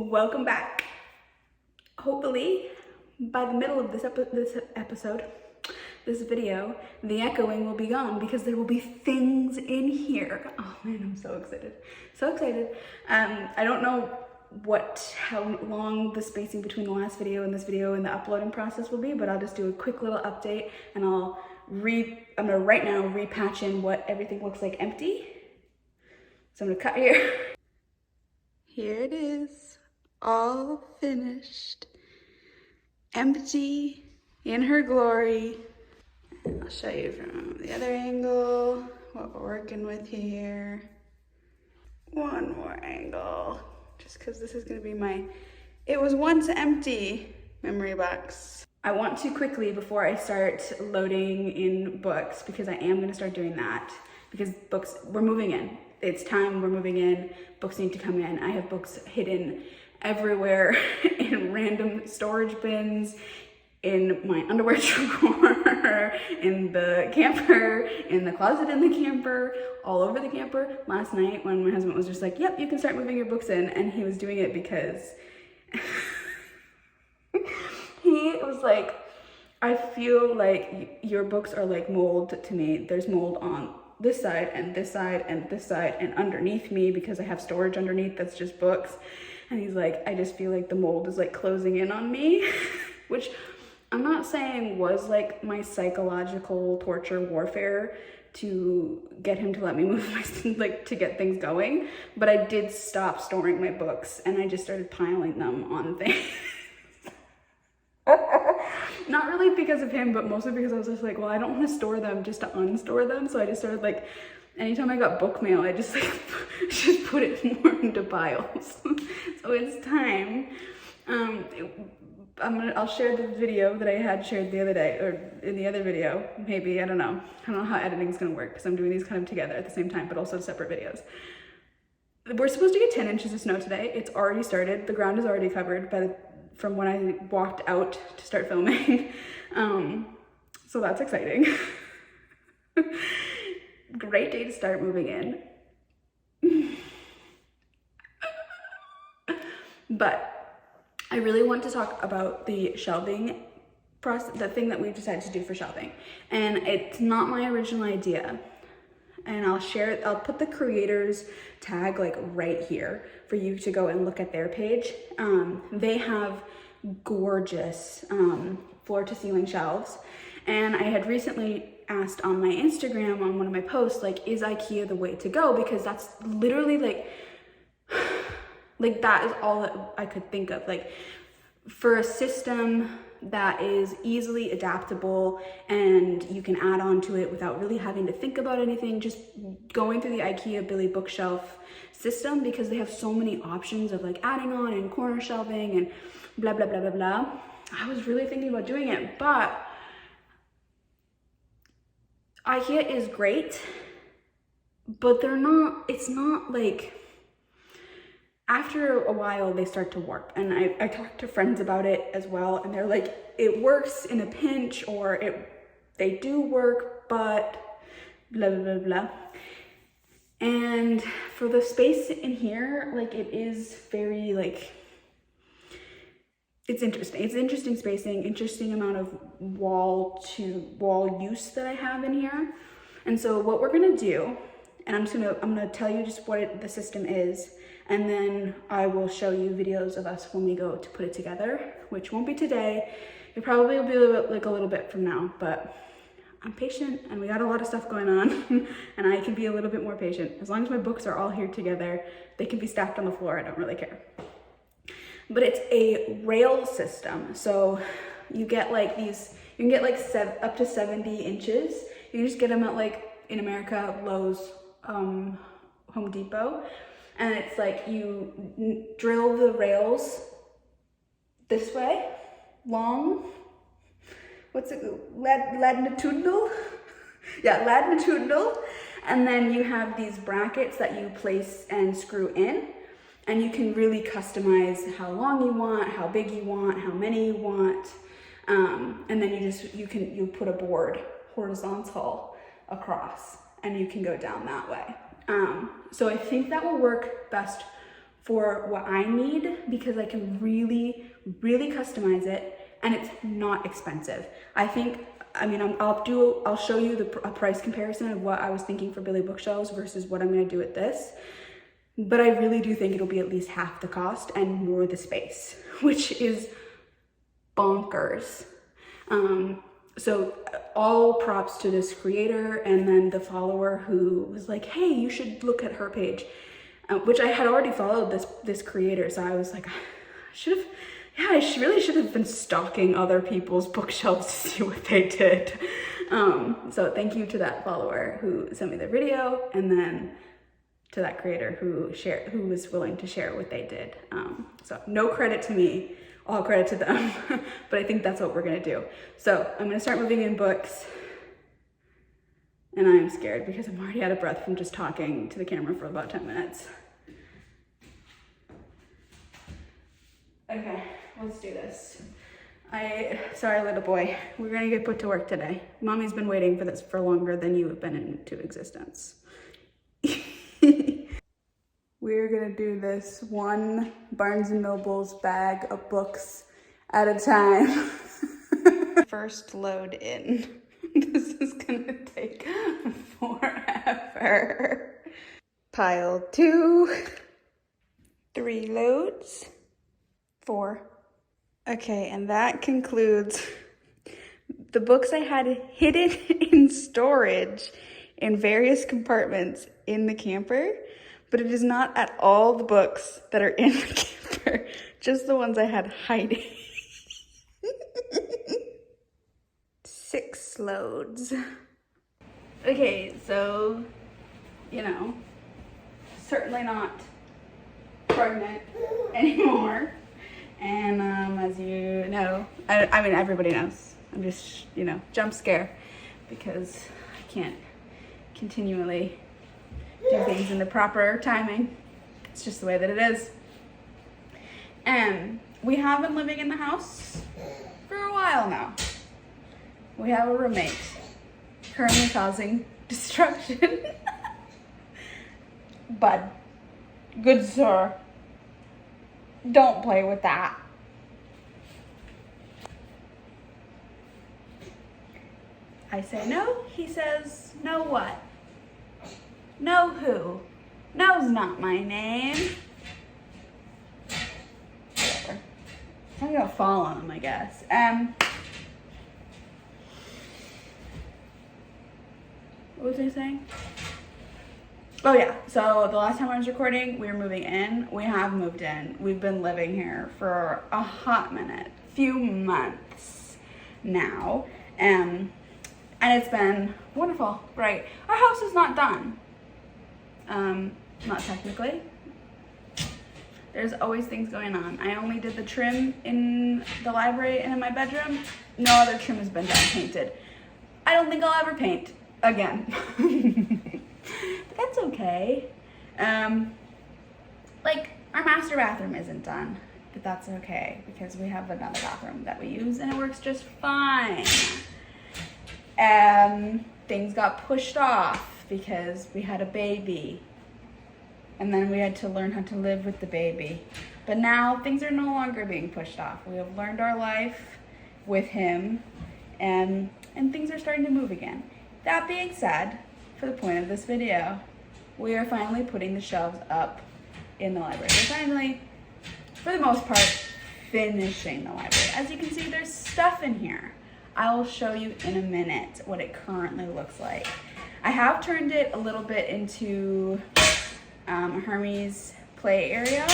Welcome back. Hopefully by the middle of this video, the echoing will be gone because there will be things in here. Oh man, I'm so excited. So excited. I don't know how long the spacing between the last video and this video and the uploading process will be, but I'll just do a quick little update and I'm gonna right now repatch in what everything looks like empty. So I'm gonna cut here. Here it is, all finished, empty, in her glory. And I'll show you from the other angle what we're working with here. One more angle, just because this is gonna be my it was once empty memory box. I want to quickly, before I start loading in books, because I am gonna start doing that, because books, we're moving in. It's time, we're moving in, books need to come in. I have books hidden everywhere in random storage bins, in my underwear drawer, in the camper, in the closet in the camper, all over the camper. Last night when my husband was just like, yep, you can start moving your books in, and he was doing it because he was like, I feel like your books are like mold to me. There's mold on this side and this side and this side and underneath me because I have storage underneath that's just books. And he's like, I just feel like the mold is like closing in on me, which I'm not saying was like my psychological torture warfare to get him to let me move my, like to get things going. But I did stop storing my books and I just started piling them on things. Not really because of him, but mostly because I was just like, well, I don't want to store them just to unstore them. So I just started like, anytime I got book mail, I just like, just put it more into piles. So it's time. I'll share the video that I had shared the other day, or in the other video, maybe, I don't know how editing's gonna work because I'm doing these kind of together at the same time, but also separate videos. We're supposed to get 10 inches of snow today. It's already started. The ground is already covered from when I walked out to start filming. So that's exciting. Great day to start moving in. But I really want to talk about the shelving process, the thing that we decided to do for shelving. And it's not my original idea. And I'll put the creators tag like right here for you to go and look at their page. They have gorgeous floor to ceiling shelves. And I had recently asked on my Instagram on one of my posts, like, is IKEA the way to go? Because that's literally like that is all that I could think of. Like for a system that is easily adaptable and you can add on to it without really having to think about anything, just going through the IKEA Billy bookshelf system, because they have so many options of like adding on and corner shelving and blah, blah, blah, blah, blah. I was really thinking about doing it, but IKEA is great, but it's not like, after a while they start to warp. And I talked to friends about it as well, and they're like, it works in a pinch, or they do work, but blah, blah, blah, blah. And for the space in here, like it is very like, it's interesting. It's interesting spacing, interesting amount of wall to wall use that I have in here. And so what we're gonna do, and I'm gonna tell you just what the system is, and then I will show you videos of us when we go to put it together, which won't be today. It probably will be a little bit from now, but I'm patient and we got a lot of stuff going on and I can be a little bit more patient. As long as my books are all here together, they can be stacked on the floor, I don't really care. But it's a rail system. So you get like these, you can get like up to 70 inches. You can just get them at like, in America, Lowe's, Home Depot. And it's like you drill the rails this way, long, what's it, latitudinal? Yeah, latitudinal. And then you have these brackets that you place and screw in. And you can really customize how long you want, how big you want, how many you want. And then you put a board horizontal across and you can go down that way. So I think that will work best for what I need, because I can really, really customize it, and it's not expensive. I think, I mean, I'll show you a price comparison of what I was thinking for Billy bookshelves versus what I'm gonna do with this. But I really do think it'll be at least half the cost and more the space, which is bonkers. So all props to this creator and then the follower who was like, hey, you should look at her page, which I had already followed this creator. So I was like, I really should have been stalking other people's bookshelves to see what they did. So thank you to that follower who sent me the video, and then to that creator who was willing to share what they did. So no credit to me, all credit to them, but I think that's what we're gonna do. So I'm gonna start moving in books, and I'm scared because I'm already out of breath from just talking to the camera for about 10 minutes. Okay, let's do this. Sorry, little boy, we're gonna get put to work today. Mommy's been waiting for this for longer than you have been into existence. We're gonna do this one Barnes & Noble's bag of books at a time. First load in. This is gonna take forever. Pile 2, 3 loads, 4. Okay, and that concludes the books I had hidden in storage in various compartments in the camper. But it is not at all the books that are in the camper, just the ones I had hiding. 6 loads. Okay, so, you know, certainly not pregnant anymore. And as you know, I mean, everybody knows. I'm just, you know, jump scare because I can't continually do things in the proper timing. It's just the way that it is. And we have been living in the house for a while now. We have a roommate currently causing destruction. Bud, good sir, don't play with that. I say no, he says, no what? No who? No's not my name. Whatever. I'm gonna fall on him, I guess. What was I saying? Oh yeah, so the last time I was recording, we were moving in. We have moved in. We've been living here for a hot minute, few months now. And it's been wonderful, right? Our house is not done. Not technically. There's always things going on. I only did the trim in the library and in my bedroom. No other trim has been done, painted. I don't think I'll ever paint again. But that's okay. Like, our master bathroom isn't done, but that's okay because we have another bathroom that we use and it works just fine. Things got pushed off because we had a baby. And then we had to learn how to live with the baby. But now things are no longer being pushed off. We have learned our life with him, and things are starting to move again. That being said, for the point of this video, we are finally putting the shelves up in the library. We're finally, for the most part, finishing the library. As you can see, there's stuff in here. I will show you in a minute what it currently looks like. I have turned it a little bit into Hermes play area.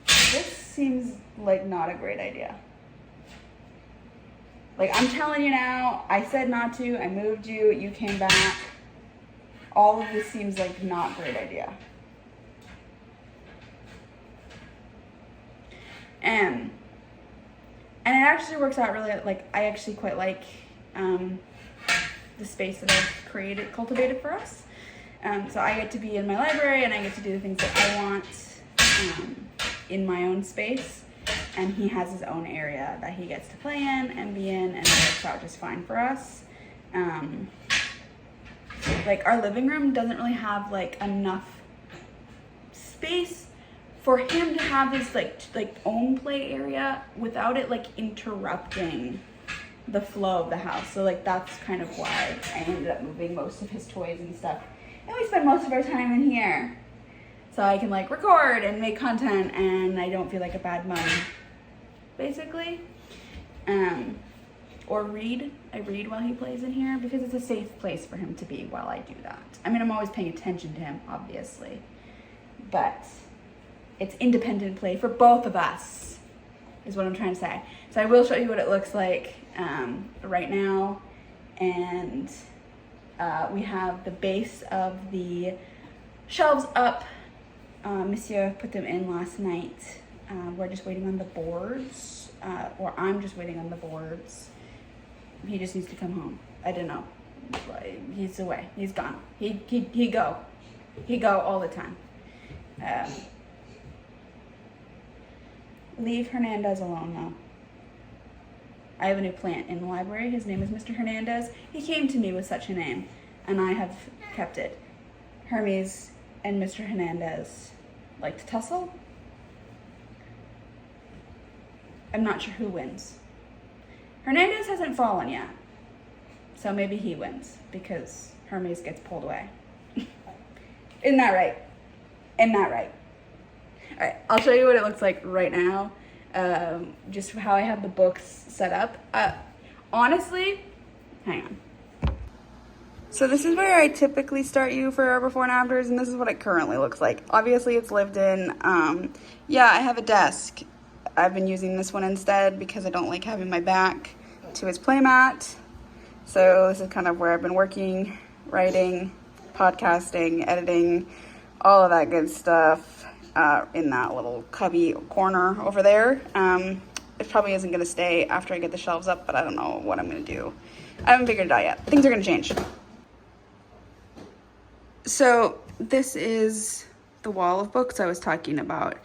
This seems like not a great idea. Like, I'm telling you now, I said not to, I moved you, you came back. All of this seems like not a great idea. And it actually works out really, like, I actually quite like the space that I've cultivated for us. So I get to be in my library and I get to do the things that I want in my own space. And he has his own area that he gets to play in and be in, and it works out just fine for us. Like our living room doesn't really have like enough space for him to have his like own play area without it like interrupting the flow of the house. So like that's kind of why I ended up moving most of his toys and stuff. And we spend most of our time in here. So I can like record and make content and I don't feel like a bad mom, basically. Or read. I read while he plays in here because it's a safe place for him to be while I do that. I mean, I'm always paying attention to him, obviously. But it's independent play for both of us, is what I'm trying to say. So I will show you what it looks like right now. And we have the base of the shelves up. Monsieur put them in last night. We're just waiting on the boards, or I'm just waiting on the boards. He just needs to come home. I don't know. He's away. He's gone. He go all the time. Leave Hernandez alone though. I have a new plant in the library. His name is Mr. Hernandez. He came to me with such a name, and I have kept it. Hermes and Mr. Hernandez like to tussle. I'm not sure who wins. Hernandez hasn't fallen yet, so maybe he wins because Hermes gets pulled away. Isn't that right? Isn't that right? All right, I'll show you what it looks like right now. Just how I have the books set up. Honestly, hang on. So this is where I typically start you for our before and afters, and this is what it currently looks like. Obviously, it's lived in. Yeah, I have a desk. I've been using this one instead because I don't like having my back to his playmat. So this is kind of where I've been working, writing, podcasting, editing, all of that good stuff in that little cubby corner over there. It probably isn't going to stay after I get the shelves up, but I don't know what I'm going to do. I haven't figured it out yet. Things are going to change. So this is the wall of books I was talking about.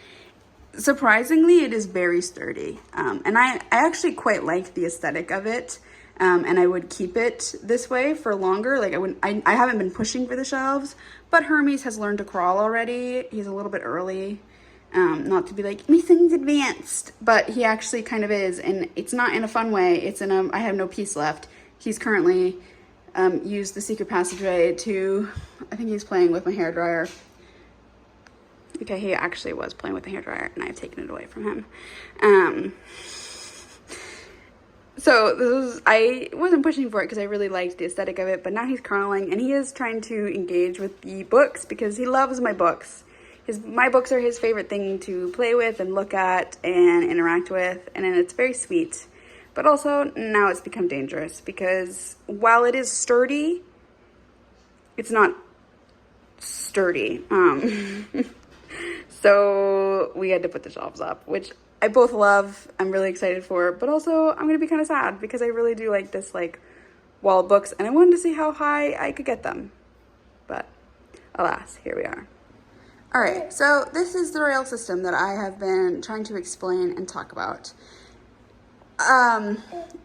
Surprisingly, it is very sturdy, and I actually quite like the aesthetic of it, and I would keep it this way for longer. Like I haven't been pushing for the shelves, but Hermes has learned to crawl already. He's a little bit early, not to be like, my son's advanced, but he actually kind of is, and it's not in a fun way. It's in a, I have no peace left. He's currently used the secret passageway to, I think he's playing with my hairdryer. Okay, he actually was playing with the hairdryer, and I've taken it away from him. So this was, I wasn't pushing for it because I really liked the aesthetic of it, but now he's crawling, and he is trying to engage with the books because he loves my books. My books are his favorite thing to play with and look at and interact with, and it's very sweet. But also, now it's become dangerous because while it is sturdy, it's not sturdy. So we had to put the shelves up, which I both love. I'm really excited for, but also I'm going to be kind of sad because I really do like this like wall of books, and I wanted to see how high I could get them. But alas, here we are. All right, so this is the rail system that I have been trying to explain and talk about.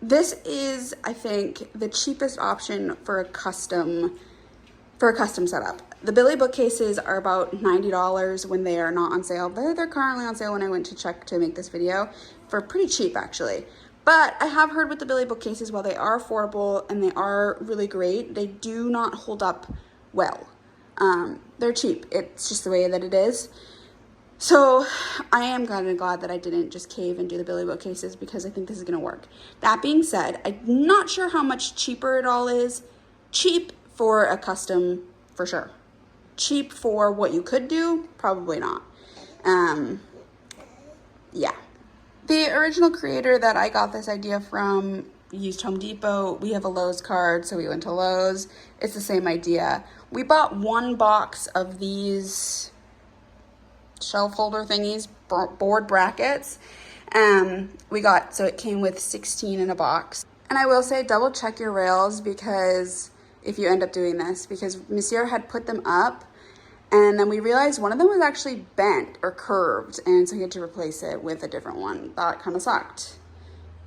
This is, I think, the cheapest option for a custom setup. The Billy bookcases are about $90 when they are not on sale. They're currently on sale when I went to check to make this video for pretty cheap actually. But I have heard with the Billy bookcases, while they are affordable and they are really great, they do not hold up well. They're cheap. It's just the way that it is. So I am kind of glad that I didn't just cave and do the Billy bookcases because I think this is going to work. That being said, I'm not sure how much cheaper it all is. Cheap for a custom, for sure. Cheap for what you could do, probably not. Yeah. The original creator that I got this idea from used Home Depot. We have a Lowe's card, so we went to Lowe's. It's the same idea. We bought one box of these shelf holder thingies, board brackets. So it came with 16 in a box. And I will say, double check your rails because if you end up doing this, because Monsieur had put them up and then we realized one of them was actually bent or curved, and so he had to replace it with a different one. That kind of sucked,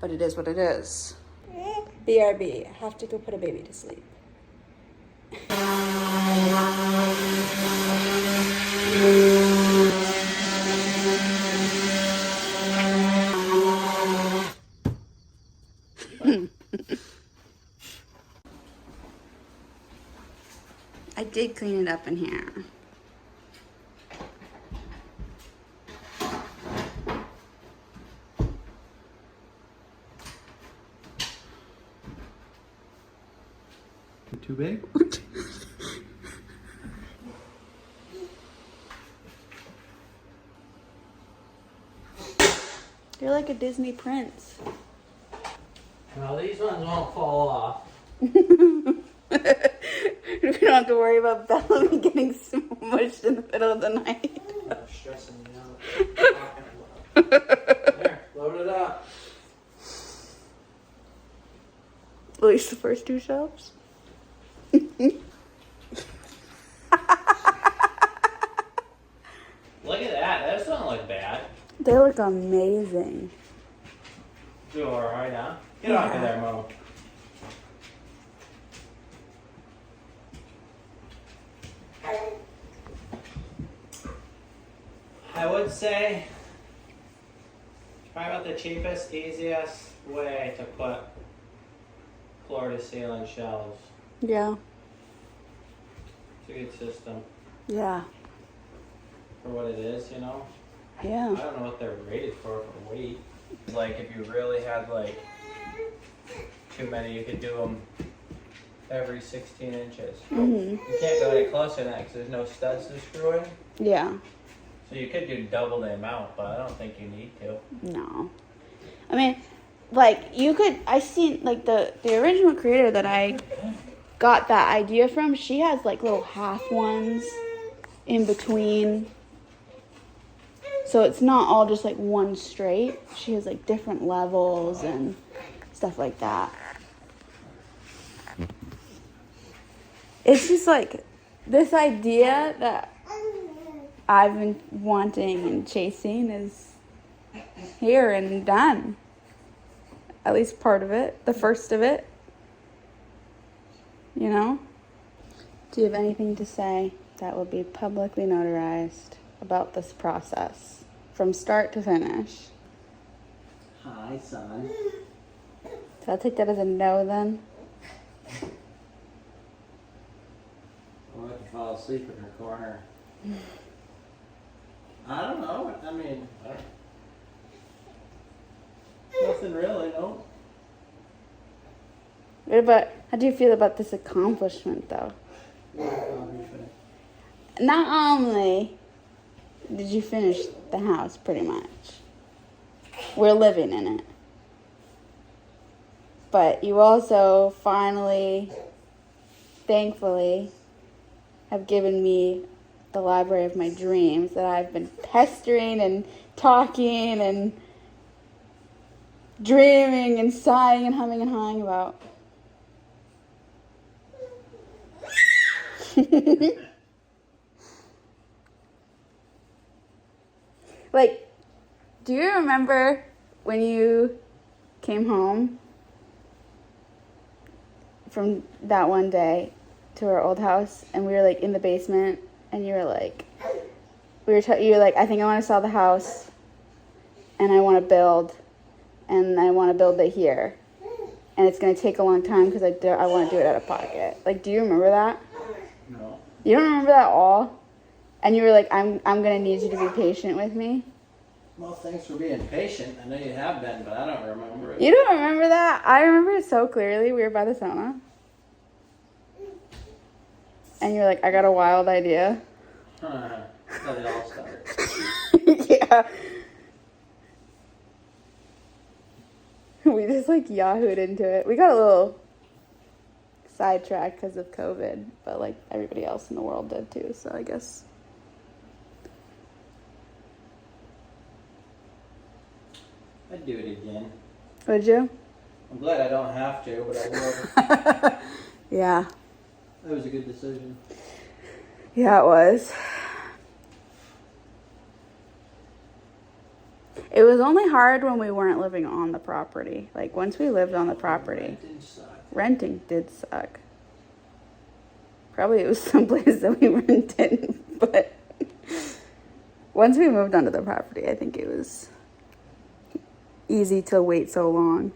but it is what it is. BRB, have to go put a baby to sleep. I did clean it up in here. Too big? You're like a Disney prince. Well, these ones won't fall off. We don't have to worry about Bellamy getting smushed in the middle of the night. That's stressing me out. There, load it up. At least the first two shelves. Look at that. Those don't look bad. They look amazing. Do all right now. Get off of there, Mo. I would say probably about the cheapest, easiest way to put floor to ceiling shelves. Yeah. It's a good system Yeah. for what it is, you know. Yeah. I don't know what they're rated for weight. Like if you really had like too many, you could do them every 16 inches. Mhm. You can't go any closer than that because there's no studs to screw in. Yeah. So you could do double the amount, but I don't think you need to. No. I mean, like you could. I seen like the original creator that I got that idea from. She has like little half ones in between. So it's not all just like one straight. She has like different levels and stuff like that. It's just like this idea that I've been wanting and chasing is here and done. At least part of it, the first of it. You know? Do you have anything to say that will be publicly notarized about this process from start to finish? Hi, son. So I'll take that as a no then. I'll let you fall asleep in her corner. I don't know. I mean, nothing really, no. How do you feel about this accomplishment though? Not only did you finish the house pretty much, we're living in it, but you also finally, thankfully, have given me the library of my dreams that I've been pestering and talking and dreaming and sighing and humming and hawing about. Like, do you remember when you came home from that one day to our old house and we were like in the basement and you were like, you were like, I think I want to sell the house and I want to build and I want to build it here and it's going to take a long time because I want to do it out of pocket. Like, do you remember that? No. You don't remember that at all? And you were like, I'm going to need you to be patient with me. Well, thanks for being patient. I know you have been, but I don't remember it. You don't remember that? I remember it so clearly. We were by the sauna. And you're like, I got a wild idea. That's how they all start. Yeah. We just like yahooed into it. We got a little sidetracked because of COVID, but like everybody else in the world did too, so I guess. I'd do it again. Would you? I'm glad I don't have to, but I will. Yeah. That was a good decision. Yeah, it was. It was only hard when we weren't living on the property. Like, once we lived on the property, It didn't suck. renting did suck. Probably it was someplace that we rented, but once we moved onto the property, I think it was easy to wait so long.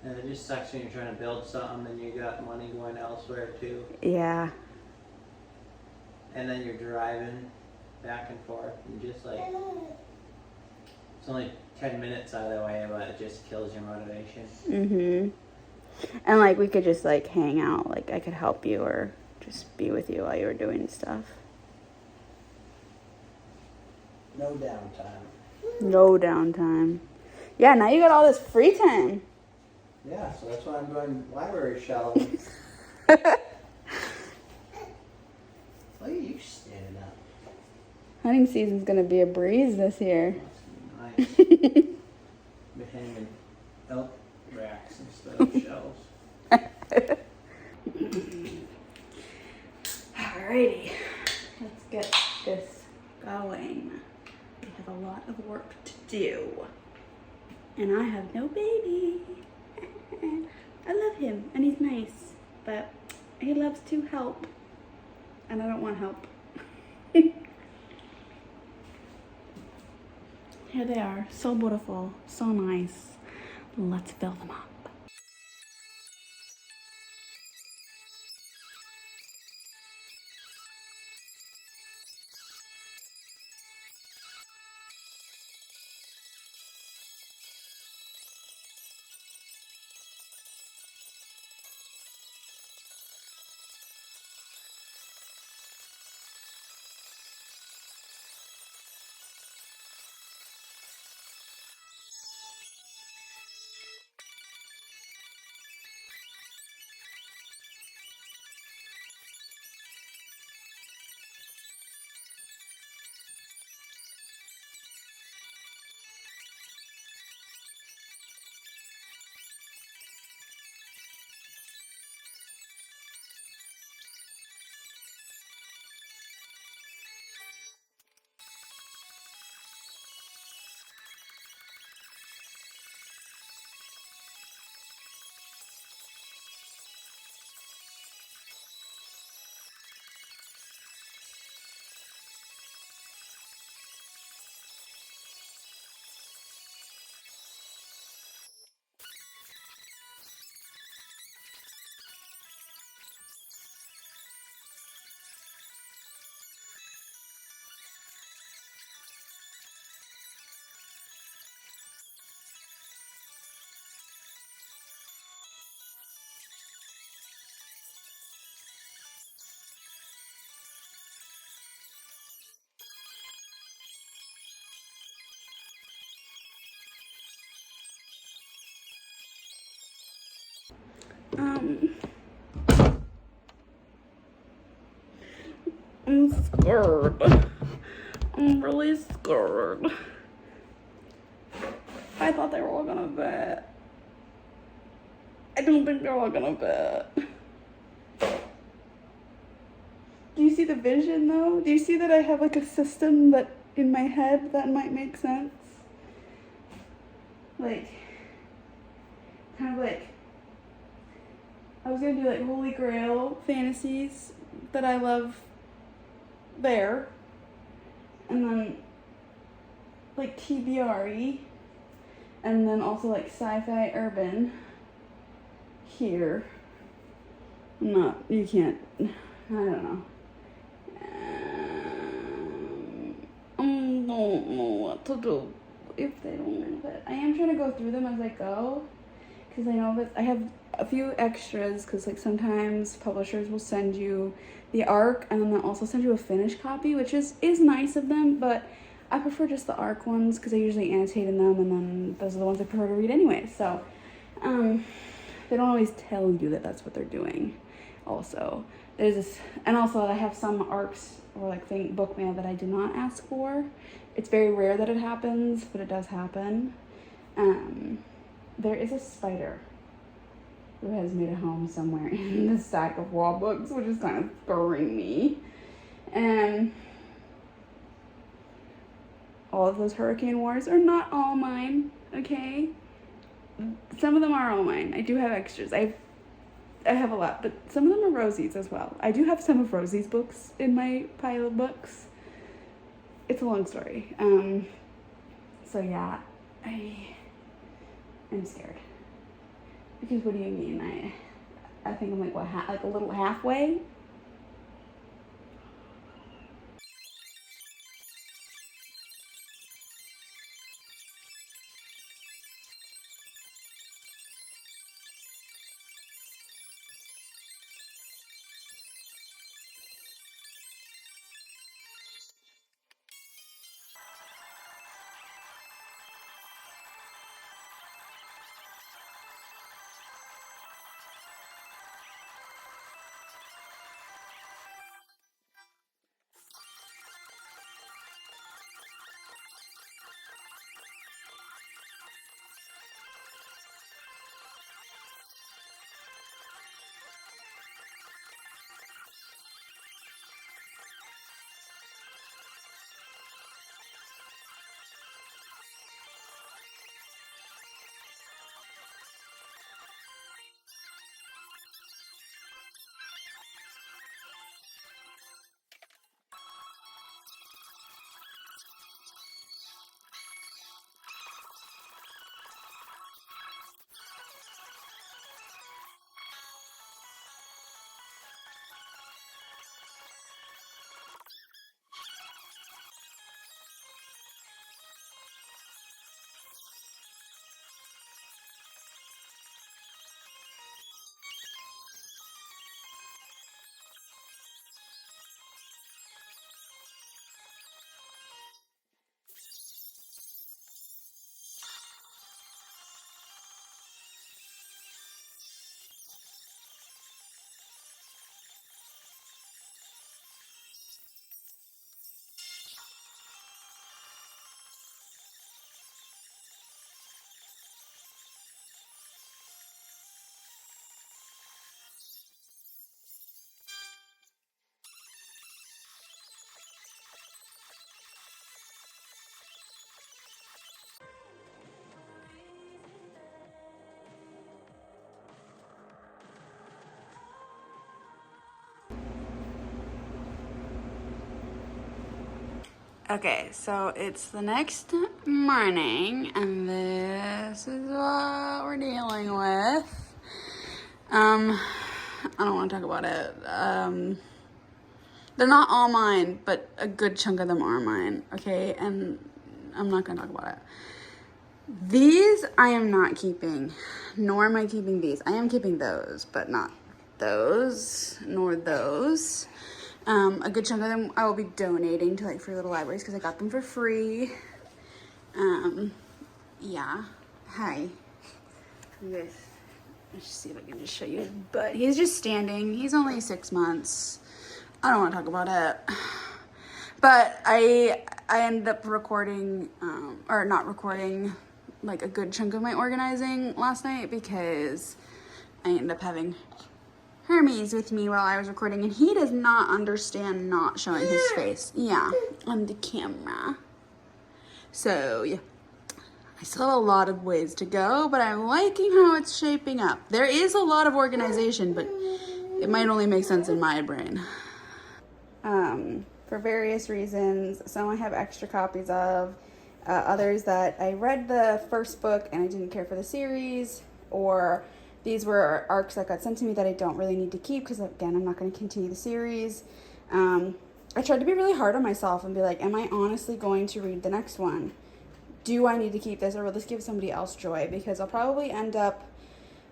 And it just sucks when you're trying to build something and you got money going elsewhere too. Yeah. And then you're driving back and forth and just like, it's only 10 minutes out of the way, but it just kills your motivation. Mm-hmm. And like we could just like hang out, like I could help you or just be with you while you were doing stuff. No downtime. No downtime. Yeah, now you got all this free time. Yeah, so that's why I'm going library shelving. Look at you standing up. Hunting season's gonna be a breeze this year. That's nice. Be hanging elk racks instead of shelves. Alrighty, let's get this going. We have a lot of work to do. And I have no baby. I love him and he's nice, but he loves to help. And I don't want help. Here they are, so beautiful, so nice. Let's fill them up. I'm scared. I'm really scared. I thought they were all gonna fit. I don't think they're all gonna fit. Do you see the vision though? Do you see that I have like a system that in my head that might make sense? Like, kind of like, I was gonna do like Holy Grail fantasies that I love there, and then like TBRE, and then also like sci-fi urban here. You can't, I don't know. I don't know what to do if they don't move it. I am trying to go through them as I go, because I know that I have a few extras, because like sometimes publishers will send you the ARC and then they'll also send you a finished copy, which is nice of them, but I prefer just the ARC ones because I usually annotate in them, and then those are the ones I prefer to read anyway. So they don't always tell you that that's what they're doing. Also, there's this, and also I have some ARCs or like book mail that I did not ask for. It's very rare that it happens, but it does happen. There is a spider who has made a home somewhere in the stack of wall books, which is kind of scaring me. And all of those Hurricane Wars are not all mine, okay? Some of them are all mine. I do have extras. I I have a lot, but some of them are Rosie's as well. I do have some of Rosie's books in my pile of books. It's a long story. So yeah, I'm scared. Because what do you mean? I think I'm like what, like a little halfway. Okay, so it's the next morning, and this is what we're dealing with. I don't want to talk about it. They're not all mine, but a good chunk of them are mine, okay? And I'm not gonna talk about it. These I am not keeping, nor am I keeping these. I am keeping those, but not those, nor those. A good chunk of them I will be donating to like free little libraries because I got them for free. Yeah. Hi. Let's see if I can just show you his butt. He's just standing. He's only 6 months. I don't want to talk about it. But I ended up recording, or not recording, like a good chunk of my organizing last night because I ended up having Hermes with me while I was recording, and he does not understand not showing his face. Yeah, on the camera. So, yeah. I still have a lot of ways to go, but I'm liking how it's shaping up. There is a lot of organization, but it might only make sense in my brain. For various reasons, some I have extra copies of, others that I read the first book and I didn't care for the series, or these were arcs that got sent to me that I don't really need to keep because, again, I'm not going to continue the series. I tried to be really hard on myself and be like, am I honestly going to read the next one? Do I need to keep this, or will this give somebody else joy? Because I'll probably end up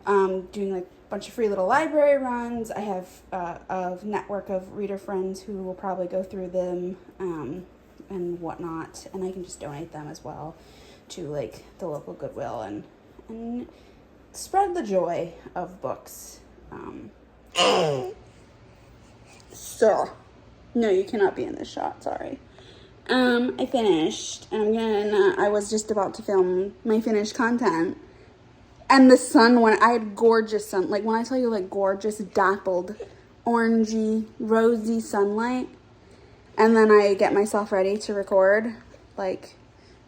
doing like a bunch of free little library runs. I have a network of reader friends who will probably go through them and whatnot, and I can just donate them as well to like the local Goodwill and spread the joy of books. So, no, you cannot be in this shot, sorry. I finished, and I was just about to film my finished content, and the sun went, I had gorgeous sun, like when I tell you like gorgeous, dappled, orangey, rosy sunlight, and then I get myself ready to record, like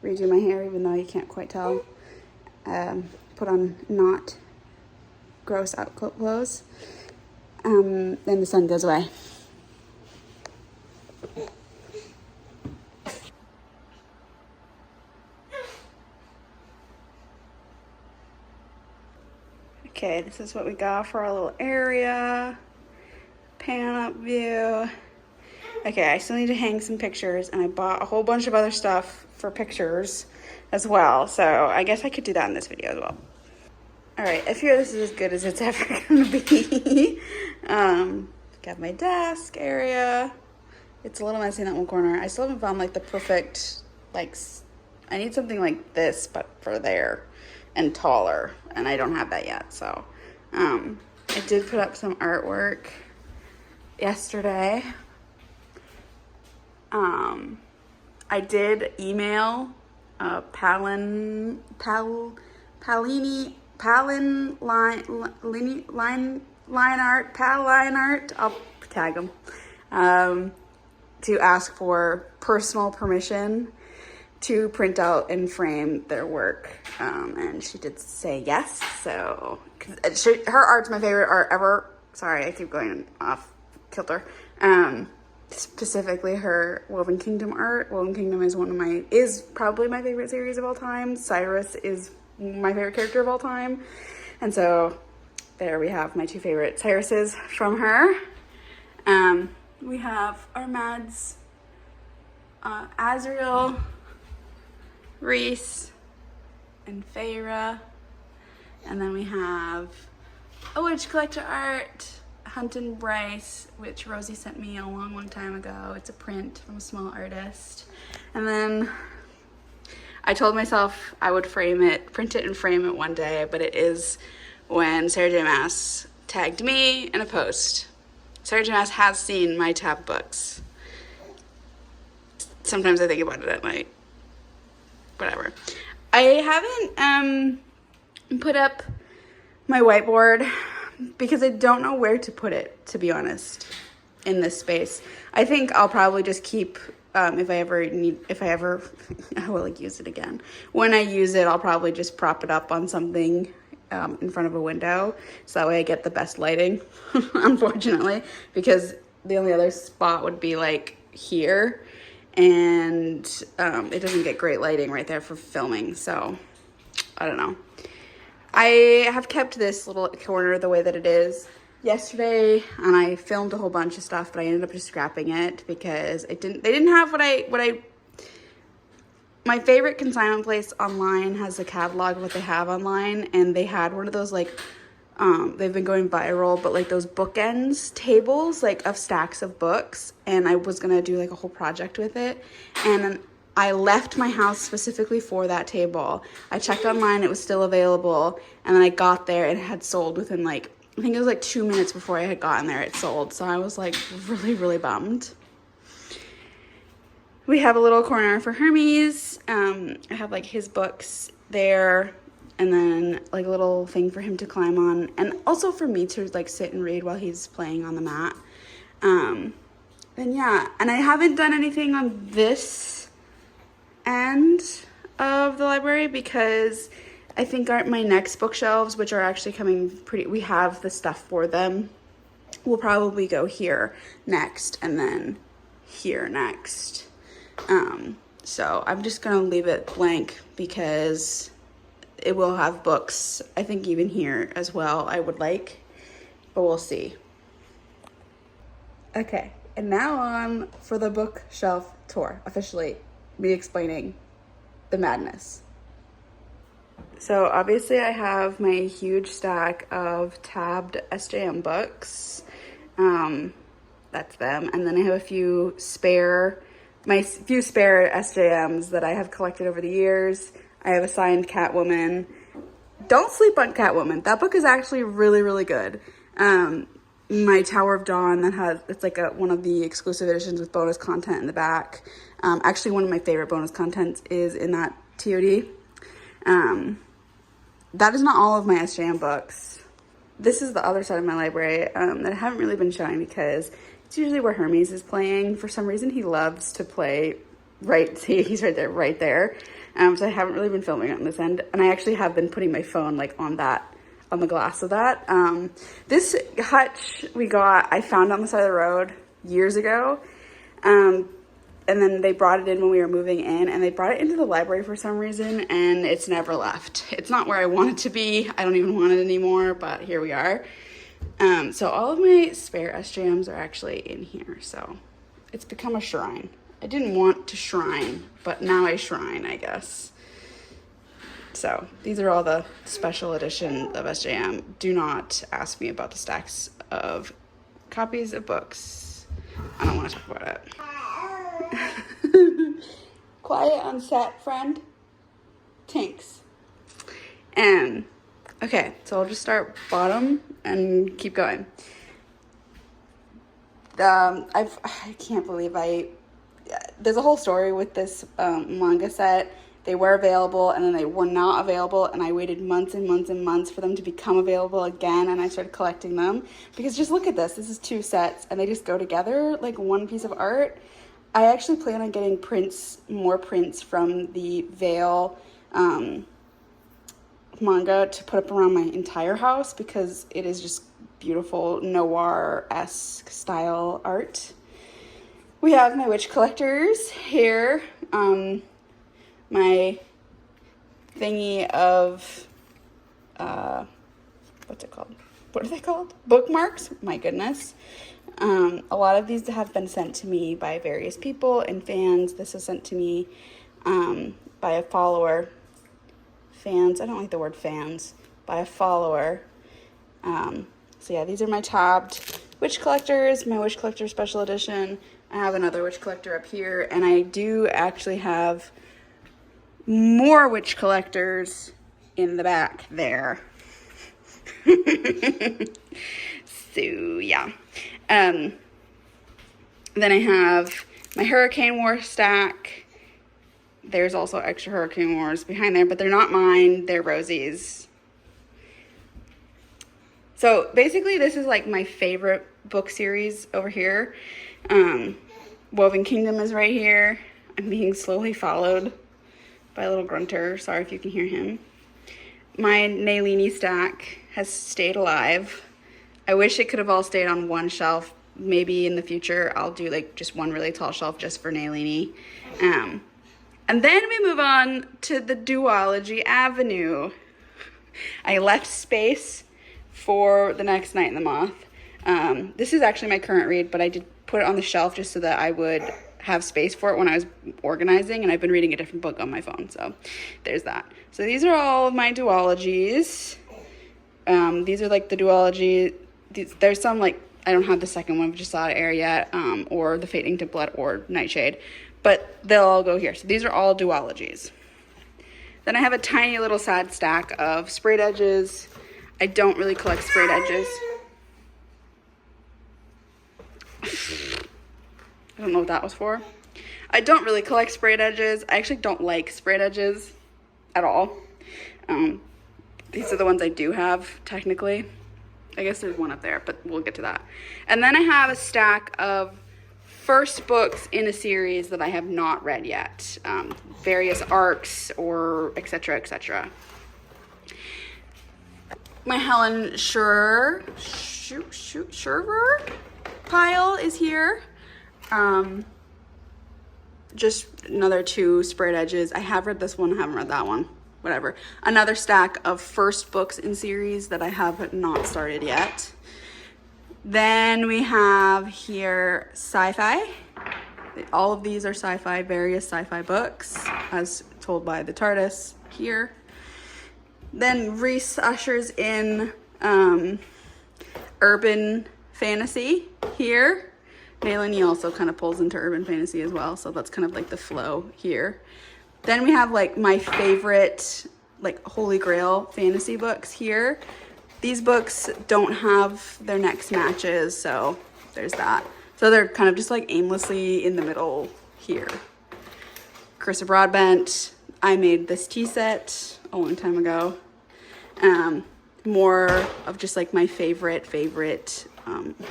redo my hair, even though you can't quite tell, put on knot gross out clothes. Then the sun goes away. Okay, this is what we got for our little area. Pan up view. Okay, I still need to hang some pictures, and I bought a whole bunch of other stuff for pictures as well. So I guess I could do that in this video as well. All right, I fear this is as good as it's ever gonna be. Got my desk area. It's a little messy in that one corner. I still haven't found like the perfect, like, I need something like this, but for there and taller, and I don't have that yet. So I did put up some artwork yesterday. I did email Palin line art, I'll tag them, to ask for personal permission to print out and frame their work, and she did say yes. So her art's my favorite art ever. Sorry, I keep going off kilter. Specifically her Woven Kingdom art. Woven Kingdom is probably my favorite series of all time. Cyrus is my favorite character of all time, and so there we have my two favorite Cyruses from her. We have our Mads, Azriel, Reese, and Feyre. And then we have a Witch Collector art, Hunt and Bryce, which Rosie sent me a long time ago. It's a print from a small artist. And then I told myself I would print it and frame it one day, but it is when Sarah J. Maas tagged me in a post. Sarah J. Maas has seen my tab books. Sometimes I think about it at night. Whatever. I haven't put up my whiteboard because I don't know where to put it, to be honest, in this space. I think I'll probably just keep, if I ever, I will use it again. When I use it, I'll probably just prop it up on something in front of a window, so that way I get the best lighting, unfortunately, because the only other spot would be like here, and it doesn't get great lighting right there for filming, so I don't know. I have kept this little corner the way that it is yesterday, and I filmed a whole bunch of stuff, but I ended up just scrapping it because they didn't have my favorite consignment place online has a catalog of what they have online, and they had one of those, like, they've been going viral, but like those bookends tables, like of stacks of books, and I was gonna do like a whole project with it, and I left my house specifically for that table. I checked online, it was still available, and then I got there and it had sold within like, I think it was like 2 minutes before I had gotten there, it sold. So I was like really bummed. We have a little corner for Hermes. I have like his books there, and then like a little thing for him to climb on, and also for me to like sit and read while he's playing on the mat. And yeah, and I haven't done anything on this end of the library because I think my next bookshelves, which are actually coming we have the stuff for them, will probably go here next and then here next. So I'm just gonna leave it blank because it will have books, I think even here as well, I would like, but we'll see. Okay, and now on for the bookshelf tour, officially me explaining the madness. So obviously I have my huge stack of tabbed SJM books. That's them. And then I have a few spare SJMs that I have collected over the years. I have a signed Catwoman. Don't sleep on Catwoman. That book is actually really good. My Tower of Dawn it's like one of the exclusive editions with bonus content in the back. Actually, one of my favorite bonus contents is in that TOD. That is not all of my SJM books. This is the other side of my library that I haven't really been showing because it's usually where Hermes is playing. For some reason, he loves to play see, he's right there. So I haven't really been filming on this end. And I actually have been putting my phone like on that on the glass of that. This hutch I found on the side of the road years ago. And then they brought it in when we were moving in, and they brought it into the library for some reason, and it's never left. It's not where I want it to be. I don't even want it anymore, but here we are. So all of my spare SJMs are actually in here, so it's become a shrine. I didn't want to shrine, but now I shrine, I guess. So these are all the special edition of SJM. Do not ask me about the stacks of copies of books. I don't want to talk about it. Quiet on set, friend. Thanks. Okay, so I'll just start bottom and keep going. I can't believe there's a whole story with this manga set. They were available and then they were not available, and I waited months and months and months for them to become available again, and I started collecting them because just look at this. This is 2 sets and they just go together like one piece of art. I actually plan on getting more prints from the Veil manga to put up around my entire house because it is just beautiful noir-esque style art. We have my witch collectors here. My thingy of, what's it called? What are they called? Bookmarks? My goodness. A lot of these have been sent to me by various people and fans. This was sent to me by a follower. Fans, I don't like the word fans. By a follower. So yeah, these are my tabbed witch collectors, my witch collector special edition. I have another witch collector up here, and I do actually have more witch collectors in the back there. So yeah. Then I have my Hurricane War stack. There's also extra Hurricane Wars behind there, but they're not mine. They're Rosie's. So basically this is like my favorite book series over here. Woven Kingdom is right here. I'm being slowly followed by a little grunter. Sorry if you can hear him. My Nalini stack has stayed alive. I wish it could have all stayed on one shelf. Maybe in the future I'll do like just one really tall shelf just for Nalini. And then we move on to the Duology Avenue. I left space for The Next Night in the Moth. This is actually my current read, but I did put it on the shelf just so that I would have space for it when I was organizing, and I've been reading a different book on my phone, so there's that. So these are all of my duologies. These are like the duology. There's some like, I don't have the second one, just out of air yet, or the Fading to Blood or Nightshade, but they'll all go here. So these are all duologies. Then I have a tiny little sad stack of sprayed edges. I don't really collect sprayed edges. I don't know what that was for. I don't really collect sprayed edges. I actually don't like sprayed edges at all. These are the ones I do have, technically. I guess there's one up there, but we'll get to that. And then I have a stack of first books in a series that I have not read yet. Various arcs or etc., etc. My Helen Schurer pile is here. Just another 2 sprayed edges. I have read this one, I haven't read that one. Whatever. Another stack of first books in series that I have not started yet. Then we have here sci-fi. All of these are sci-fi, various sci-fi books, as told by the TARDIS here. Then Reese ushers in urban fantasy here. Nalini also kind of pulls into urban fantasy as well, so that's kind of like the flow here. Then we have like my favorite like holy grail fantasy books here. These books don't have their next matches, so there's that. So they're kind of just like aimlessly in the middle here. Carissa Broadbent, I made this tea set a long time ago. More of just like my favorite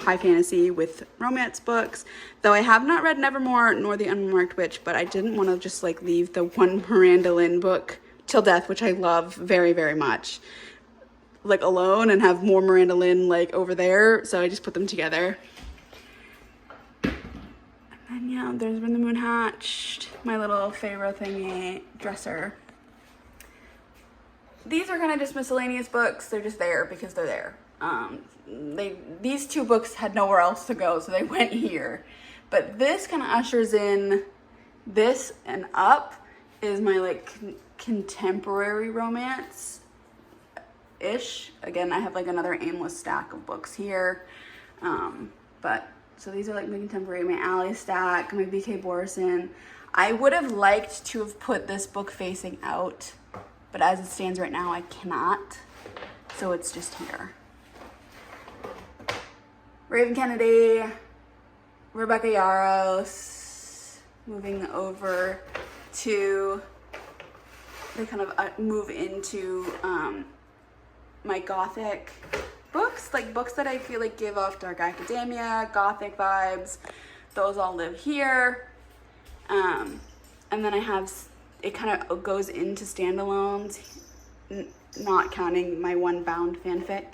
high fantasy with romance books, though I have not read Nevermore nor The Unmarked Witch, but I didn't want to just like leave the one Miranda Lynn book Till Death, which I love very, very much. like alone and have more Miranda Lynn like over there. So I just put them together. And yeah, there's When the Moon Hatched, my little favorite thingy dresser. These are kind of just miscellaneous books. They're just there because they're there. These two books had nowhere else to go, so they went here. But this kind of ushers in this, and up is my like contemporary romance ish. Again, I have like another aimless stack of books here. But so these are like my contemporary, my alley stack, my BK Borison. I would have liked to have put this book facing out, but as it stands right now, I cannot. So it's just here. Raven Kennedy, Rebecca Yarros, moving over to, they kind of move into my gothic books, like books that I feel like give off dark academia, gothic vibes. Those all live here. And then I have, it kind of goes into standalones, not counting my one bound fanfic.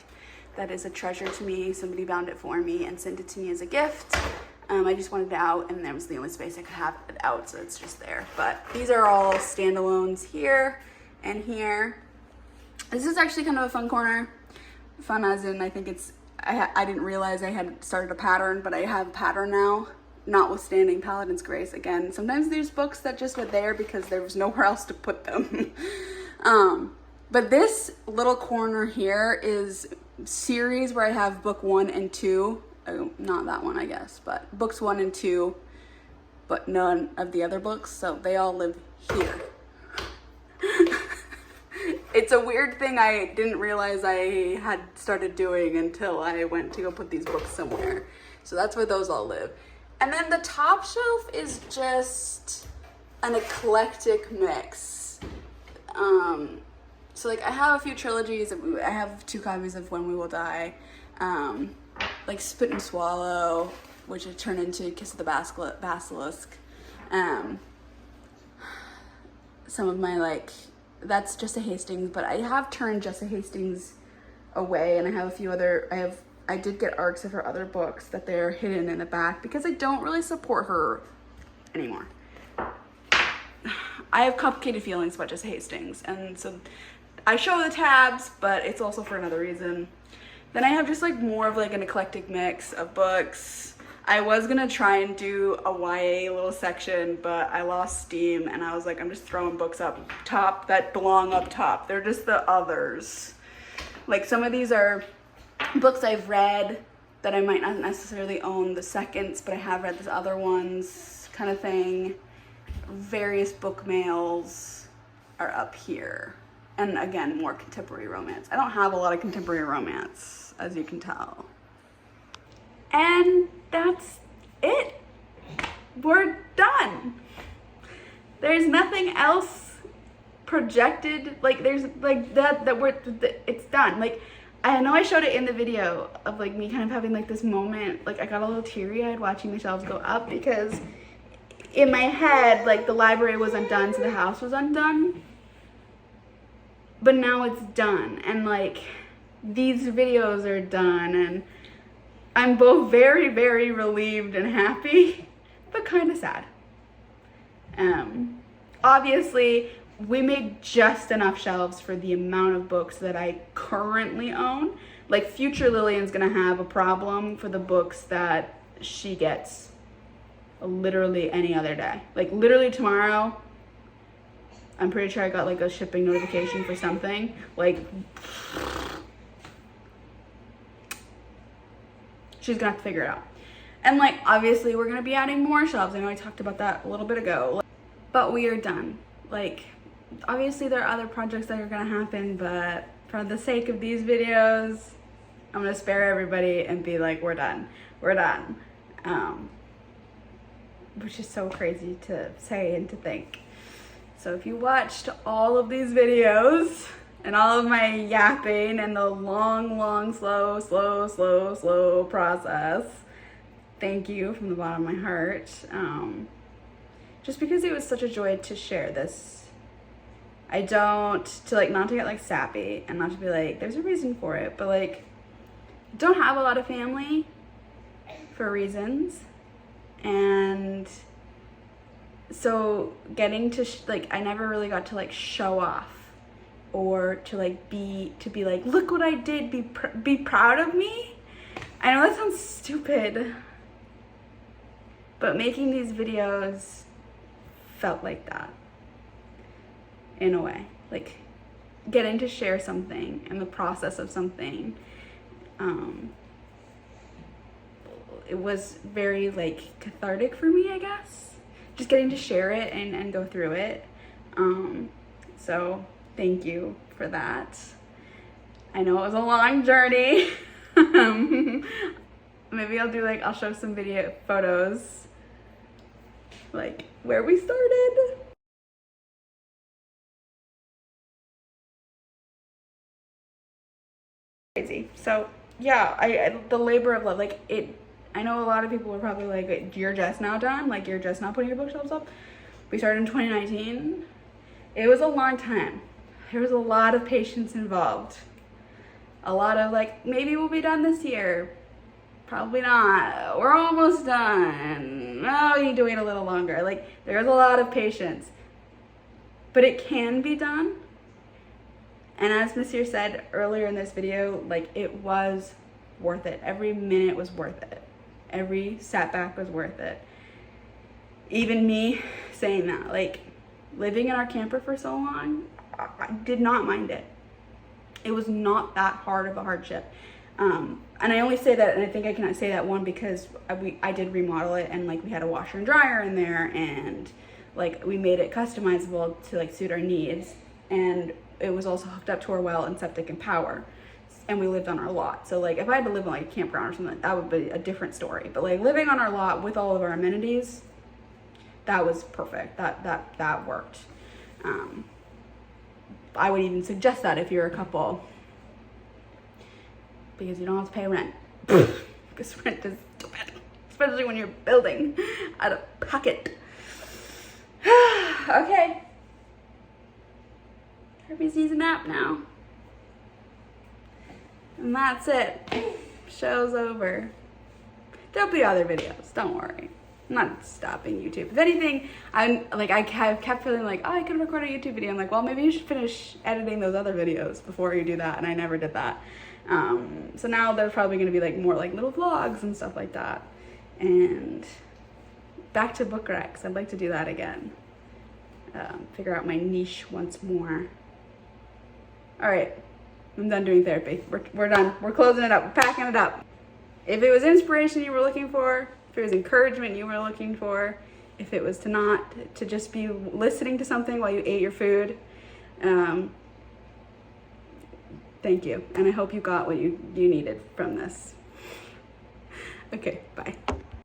That is a treasure to me. Somebody bound it for me and sent it to me as a gift. I just wanted it out, and that was the only space I could have it out, so it's just there. But these are all standalones here and here. This is actually kind of a fun corner. Fun as in, I think it's, I didn't realize I had started a pattern, but I have a pattern now, notwithstanding Paladin's Grace. Again, sometimes there's books that just were there because there was nowhere else to put them. But this little corner here is series where I have book 1 and 2. Not that one, I guess, but books 1 and 2, but none of the other books, so they all live here. It's a weird thing I didn't realize I had started doing until I went to go put these books somewhere. So that's where those all live. And then the top shelf is just an eclectic mix. So like I have a few trilogies. I have 2 copies of When We Will Die. Like Spit and Swallow, which had turned into Kiss of the Basilisk. Some of my like, that's Jessa Hastings, but I have turned Jessa Hastings away, and I have a few other, I did get arcs of her other books that they're hidden in the back because I don't really support her anymore. I have complicated feelings about Jessa Hastings, and so I show the tabs, but it's also for another reason. Then I have just like more of like an eclectic mix of books. I was gonna try and do a YA little section, but I lost steam, and I was like, I'm just throwing books up top that belong up top. They're just the others. Like some of these are books I've read that I might not necessarily own the seconds, but I have read these other ones kind of thing. Various book mails are up here. And again, more contemporary romance. I don't have a lot of contemporary romance, as you can tell. And that's it. We're done. There's nothing else projected. Like there's like it's done. Like I know I showed it in the video of like me kind of having like this moment. Like I got a little teary-eyed watching the shelves go up because in my head, like the library was undone, so the house was undone. But now it's done, and like these videos are done, and I'm both very, very relieved and happy, but kind of sad. Obviously, we made just enough shelves for the amount of books that I currently own. Like future Lillian's gonna have a problem for the books that she gets literally any other day. Like literally tomorrow, I'm pretty sure I got like a shipping notification for something. Like, she's gonna have to figure it out. And like, obviously we're gonna be adding more shelves. I know I talked about that a little bit ago, but we are done. Like, obviously there are other projects that are gonna happen, but for the sake of these videos, I'm gonna spare everybody and be like, we're done. We're done. Which is so crazy to say and to think. So if you watched all of these videos and all of my yapping and the long, slow process, thank you from the bottom of my heart. Just because it was such a joy to share this I don't, to like, not to get like sappy and not to be like, there's a reason for it, but like, don't have a lot of family for reasons. And so getting to, like, I never really got to like show off or to like be like, look what I did, be proud of me. I know that sounds stupid, but making these videos felt like that in a way, like getting to share something and the process of something. It was very like cathartic for me, I guess, just getting to share it and go through it. So thank you for that. I know it was a long journey. Maybe I'll do like, I'll show some video photos like where we started. Crazy. So yeah, I the labor of love, like it, I know a lot of people were probably like, you're just now done, like you're just now putting your bookshelves up. We started in 2019. It was a long time. There was a lot of patience involved. A lot of like, maybe we'll be done this year. Probably not. We're almost done. Oh, you need to wait a little longer. Like, there's a lot of patience. But it can be done. And as Monsieur said earlier in this video, like, it was worth it. Every minute was worth it. Every setback was worth it. Even me saying that, like, living in our camper for so long, I did not mind it. It was not that hard of a hardship. And I only say that, and I think I can say that, one, because I did remodel it, and like we had a washer and dryer in there, and like we made it customizable to like suit our needs, and it was also hooked up to our well and septic and power, and we lived on our lot. So like if I had to live on like a campground or something, that would be a different story. But like living on our lot with all of our amenities, that was perfect. That worked. I would even suggest that if you're a couple, because you don't have to pay rent. Because rent is stupid, especially when you're building out of pocket. Okay. Herpes needs a nap now. And that's it. Show's over. There'll be other videos, don't worry. I'm not stopping YouTube. If anything, I kept feeling like, oh, I could record a YouTube video. I'm like, well, maybe you should finish editing those other videos before you do that, and I never did that. So now there's probably gonna be like more like little vlogs and stuff like that. And back to book recs. I'd like to do that again. Figure out my niche once more. All right, I'm done doing therapy. We're done. We're closing it up. We're packing it up. If it was inspiration you were looking for, if it was encouragement you were looking for, if it was to just be listening to something while you ate your food, thank you. And I hope you got what you needed from this. Okay, bye.